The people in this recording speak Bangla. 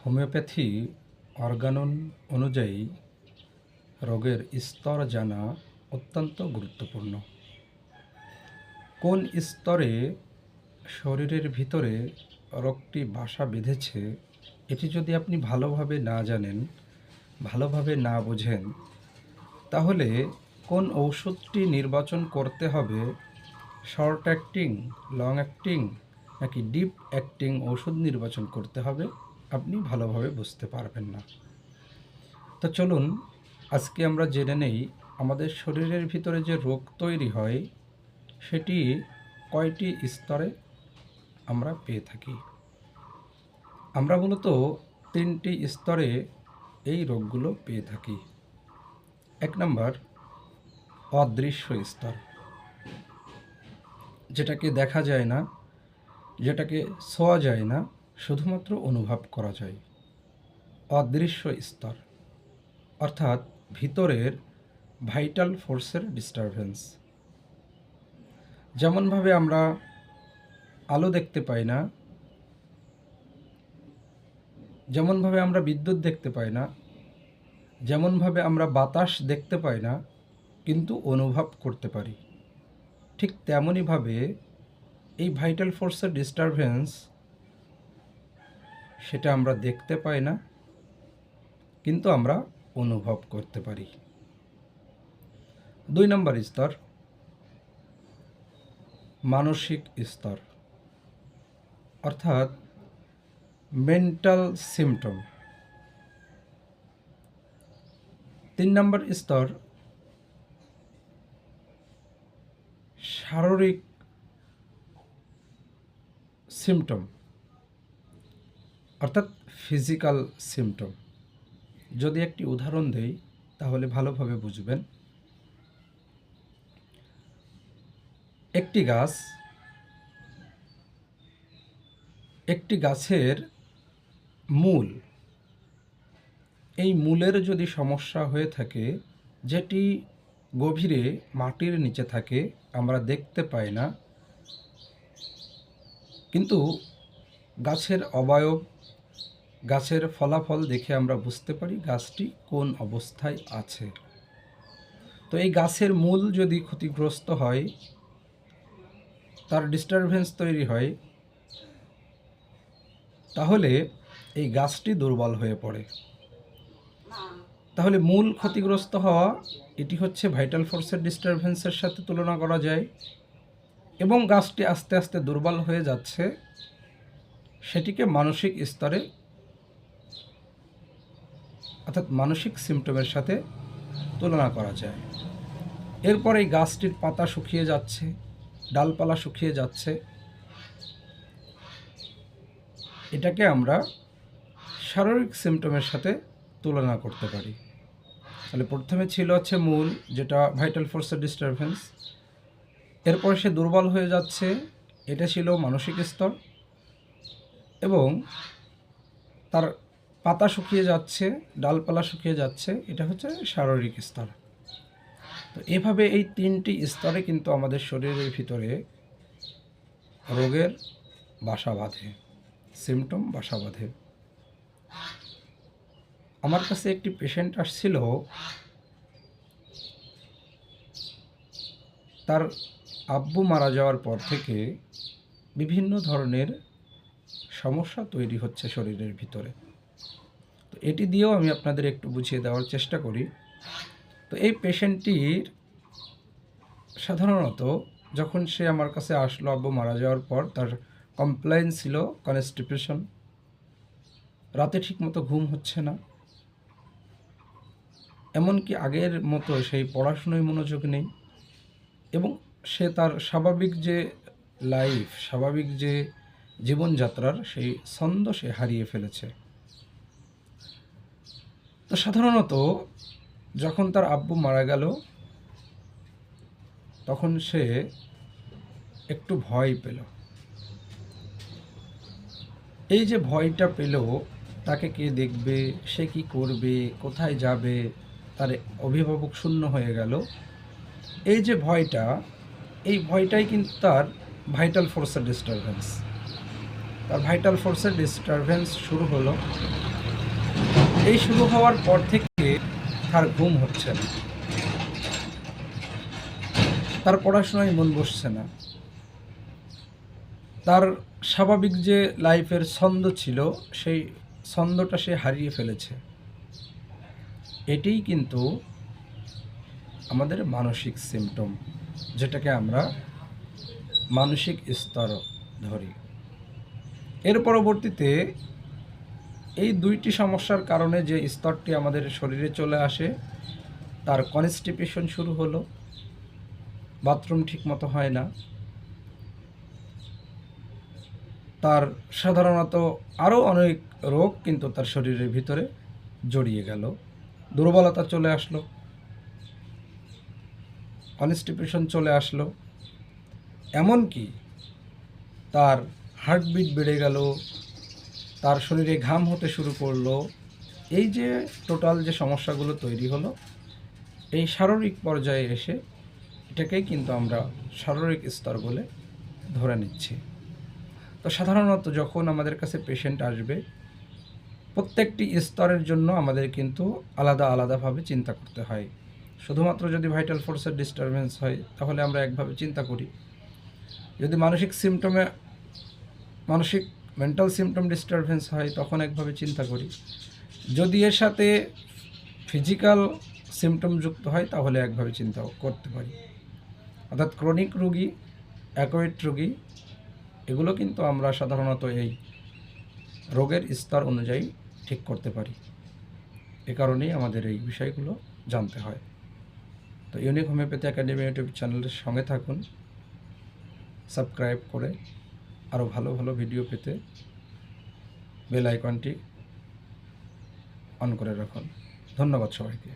হোমিওপ্যাথি অর্গানন অনুযায়ী রোগের স্তর জানা অত্যন্ত গুরুত্বপূর্ণ। কোন স্তরে শরীরের ভিতরে রোগটি বাসা বেঁধেছে এটি যদি আপনি ভালোভাবে না জানেন, ভালোভাবে না বোঝেন, তাহলে কোন ঔষধটি নির্বাচন করতে হবে, শর্ট অ্যাক্টিং, লং অ্যাক্টিং নাকি ডিপ অ্যাক্টিং ওষুধ নির্বাচন করতে হবে, আপনি ভালোভাবে বুঝতে পারবেন না। তো চলুন আজকে আমরা জেনে নেই আমাদের শরীরের ভিতরে যে রোগ তৈরি হয় সেটি কয়টি স্তরে আমরা পেয়ে থাকি। আমরা মূলত 3টি স্তরে এই রোগগুলো পেয়ে থাকি। 1 নম্বর অদৃশ্য স্তর, যেটাকে দেখা যায় না, যেটাকে ছোঁয়া যায় না, শুধুমাত্র অনুভব করা যায়। অদৃশ্য স্তর অর্থাৎ ভিতরের ভাইটাল ফোর্সের ডিস্টারবেন্স। যেমনভাবে আমরা আলো দেখতে পাই না, যেমনভাবে আমরা বিদ্যুৎ দেখতে পাই না, যেমনভাবে আমরা বাতাস দেখতে পাই না কিন্তু অনুভব করতে পারি, ঠিক তেমনইভাবে এই ভাইটাল ফোর্সের ডিস্টারবেন্স সেটা আমরা দেখতে পাই না কিন্তু আমরা অনুভব করতে পারি। 2 নম্বর স্তর মানসিক স্তর অর্থাৎ মেন্টাল সিমটম। 3 নম্বর স্তর শারীরিক সিমটম অর্থাৎ ফিজিক্যাল সিমটম। যদি একটি উদাহরণ দেই তাহলে ভালোভাবে বুঝবেন। একটি গাছের মূল, এই মূলের যদি সমস্যা হয়ে থাকে, যেটি গভীরে মাটির নিচে থাকে, আমরা দেখতে পাই না, কিন্তু গাছের অবয়ব, গাছের ফলাফল দেখে আমরা বুঝতে পারি গাছটি কোন অবস্থায় আছে। তো এই গাছের মূল যদি ক্ষতিগ্রস্ত হয়, তার ডিস্টারবেন্স তৈরি হয়, তাহলে এই গাছটি দুর্বল হয়ে পড়ে। তাহলে মূল ক্ষতিগ্রস্ত হওয়া এটি হচ্ছে ভাইটাল ফোর্সের ডিস্টারবেন্সের সাথে তুলনা করা যায়, এবং গাছটি আস্তে আস্তে দুর্বল হয়ে যাচ্ছে, সেটিকে মানসিক স্তরে অর্থাৎ মানসিক সিমটমের সাথে তুলনা করা যায়। এরপর এই গাছটির পাতা শুকিয়ে যাচ্ছে, ডালপালা শুকিয়ে যাচ্ছে, এটাকে আমরা শারীরিক সিমটমের সাথে তুলনা করতে পারি। তাহলে প্রথমে ছিল হচ্ছে মূল, যেটা ভাইটাল ফোর্সের ডিস্টারবেন্স, এরপর সে দুর্বল হয়ে যাচ্ছে, এটা ছিল মানসিক স্তর, এবং তার পাতা শুকিয়ে যাচ্ছে, ডালপালা শুকিয়ে যাচ্ছে, এটা হচ্ছে শারীরিক স্তর। তো এভাবে এই 3টি স্তরে কিন্তু আমাদের শরীরের ভিতরে রোগের বাসা বাঁধে, সিমটম বাসা বাঁধে। আমার কাছে একটি পেশেন্ট আসছিল, তার আব্বু মারা যাওয়ার পর থেকে বিভিন্ন ধরনের সমস্যা তৈরি হচ্ছে শরীরের ভিতরে। তো এটি দিয়েও আমি আপনাদের একটু বুঝিয়ে দেওয়ার চেষ্টা করি। তো এই পেশেন্টটির সাধারণত যখন সে আমার কাছে আসলো আব্বু মারা যাওয়ার পর, তার কমপ্লেইন ছিল কনস্টিপেশন, রাতে ঠিকমতো ঘুম হচ্ছে না, এমনকি আগের মতো সেই পড়াশুনোয় মনোযোগ নেই, এবং সে তার স্বাভাবিক যে লাইফ, স্বাভাবিক যে জীবনযাত্রার সেই ছন্দ সে হারিয়ে ফেলেছে। তো সাধারণত যখন তার আব্বু মারা গেল তখন সে একটু ভয় পেল। এই যে ভয়টা পেল, তাকে কে দেখবে, সে কি করবে, কোথায় যাবে, তার অভিভাবক শূন্য হয়ে গেল, এই যে ভয়টা, এই ভয়টাই কিন্তু তার ভাইটাল ফোর্সের ডিস্টারবেন্স। তার ভাইটাল ফোর্সের ডিস্টারবেন্স শুরু হলো, এই শুরু হওয়ার পর থেকে তার ঘুম হচ্ছে না, তার পড়াশোনায় মন বসছে না, তার স্বাভাবিক যে লাইফের ছন্দ ছিল সেই ছন্দটা সে হারিয়ে ফেলেছে। এটাই কিন্তু আমাদের মানসিক সিমটম, যেটাকে আমরা মানসিক স্তর ধরি। এর পরবর্তীতে এই দুইটি সমস্যার কারণে যে স্তরটি আমাদের শরীরে চলে আসে, তার কনস্টিপেশন শুরু হলো, বাথরুম ঠিকমতো হয় না, তার সাধারণত আরও অনেক রোগ কিন্তু তার শরীরের ভিতরে জড়িয়ে গেল, দুর্বলতা চলে আসলো, কনস্টিপেশন চলে আসলো, এমনকি তার হার্টবিট বেড়ে গেল, তার শরীরে ঘাম হতে শুরু করলো। এই যে টোটাল যে সমস্যাগুলো তৈরি হলো, এই শারীরিক পর্যায়ে এসে এটাকেই কিন্তু আমরা শারীরিক স্তর বলে ধরে নিচ্ছি। তো সাধারণত যখন আমাদের কাছে পেশেন্ট আসবে, প্রত্যেকটি স্তরের জন্য আমাদের কিন্তু আলাদা আলাদাভাবে চিন্তা করতে হয়। শুধুমাত্র যদি ভাইটাল ফোর্সের ডিস্টারবেন্স হয় তাহলে আমরা একভাবে চিন্তা করি, যদি মানসিক মেন্টাল সিমটম ডিস্টারবেন্স হয় তখন একভাবে চিন্তা করি, যদি এর সাথে ফিজিক্যাল সিমটম যুক্ত হয় তাহলে একভাবে চিন্তা করতে পারি। অর্থাৎ ক্রনিক রোগী, অ্যাকুয়েট রোগী, এগুলো কিন্তু আমরা সাধারণত এই রোগের স্তর অনুযায়ী ঠিক করতে পারি। এ কারণেই আমাদের এই বিষয়গুলো জানতে হয়। তো ইউনিক হোমিওপ্যাথি একাডেমি ইউটিউব চ্যানেলের সঙ্গে থাকুন, সাবস্ক্রাইব করে আরও ভালো ভালো ভিডিও পেতে বেল আইকনটি অন করে রাখুন। ধন্যবাদ সবাইকে।